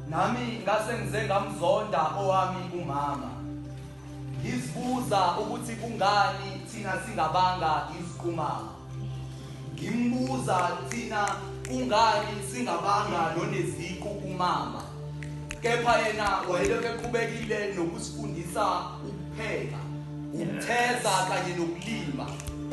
nami ngase ngize ngamzonda owami umama ngizibuza ukuthi kungani thina singabanga iziqhumama ngimbuza thina kungani singabanga noneziqhu kumama kepha yena wayelokhu eqhubekile nokusifundisa ukupheka ukutheza kanye nokulima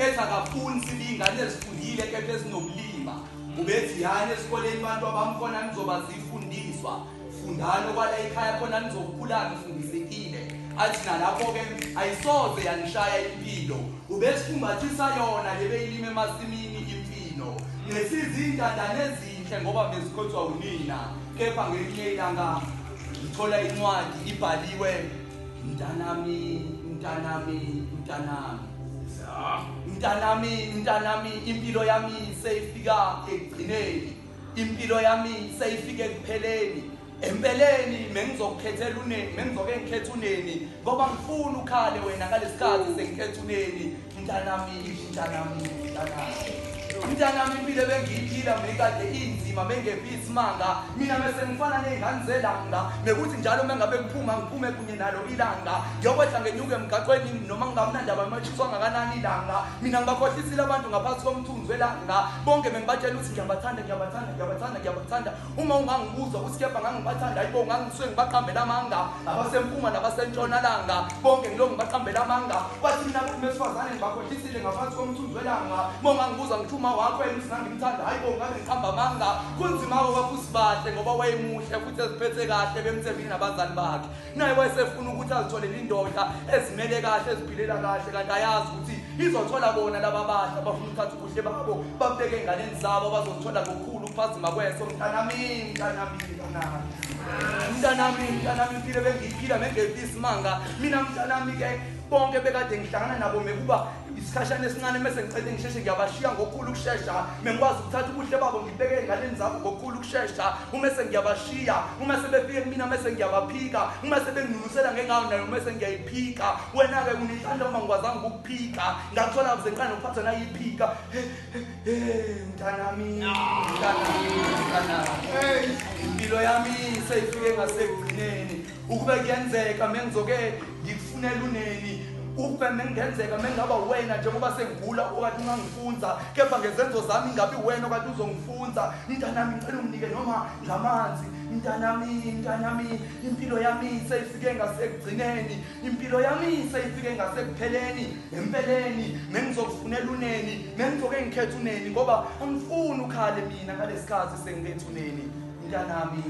ethi akafuni silingane ezifundile kepha ezinokulima ubethi yani esikoleni abantu abamkhona nizoba zifundiswa fundalo kwala ekhaya khona nizokhula nifundisekile athi nalapho ke ayisoze yanishaya impilo ubesifumbathisa yona lebeyilime emasimini impilo nesizindandane ezinhle ngoba bezikhothwa unina kepha ngelinye ilanga ngithola incwadi ibhaliwe mntanami impilo yami seyifika ekugcineni impilo yami seyifike ekupheleni empeleni mengizokukhethela uneni mengizoke ngikhetha uneni ngoba ngifuna ukhale wena ngalesikhathi sengikhetha uneni mntanami impilo bengiyiphila mekade inzima bengephi isimanga mina bese ngifana nezingane zelanga mekuthi njalo mengabe ngiphume kunye nalo ilanga ngiyokwehla ngenyuke emgaqweni noma ngingamnandaba emathiswa ngakanani ilanga mina ngibakhohlisile abantu ngaphansi komthunzi welanga bonke bengibatshela ukuthi ngiyabathanda uma ungangibuza ukuthi kepha ngangibathanda hayibo ngangiswe ngibaqambela amanga abasempuma nabasentshonalanga bonke ngilo ngibaqambela amanga kwathi mina besifazane ngibakhohlisile ngaphansi komthunzi welanga bongangibuza ngithuma wakho engizangimthanda hayibo ngabe ngiqamba amanga kunzima kafuthi bahle ngoba wayemuhle futhi eziphethe kahle bemthembile nabazali bakhe naye wayesefuna ukuthi azitholele indoda ezimele kahle eziphilela kahle kanti ayazi ukuthi izothola bona laba bahle abafuna ukuthatha ubuhle babo babeke enganeni zabo bazothola ngokukhulu ukuphazima kweso mntanami impilo bengiyiphila mengephi isimanga mina mntanami ke bonke bekade ngihlangana nabo mekuba isikhashana esincane mase ngicede ngisheshe ngiyabashiya ngokukhulu ukushesha mengikwazi ukuthatha ubuhle babo ngibeke enganeni zabo ngokukhulu ukushesha uma sengiyabashiya uma sebefike kumina mase ngiyabaphika uma sebenginusela ngengawo nayo mase ngiyayiphika wena ke unithanda uma ngikwazanga ukuphika ngakuthola kuzenqana ukuphatha nayo iphika mntanami impilo yami seyifike ngasekugcineni ukube kuyenzeka mengizoke ngikufunela uneni ukube mengenzeka mengaba wena njengoba sengigula okade ungangifunza kepha ngezenzo zami ngabe wena okade uzongifunza mntanami ngicela unginike noma ngamanzi mntanami impilo yami seyifike ngasekugcineni impilo yami seyifike ngasekupheleni empeleni mengizokufunela uneni mengizoke ngikhetha uneni ngoba angifuni ukhale mina ngalesikhathi sengikhetha uneni mntanami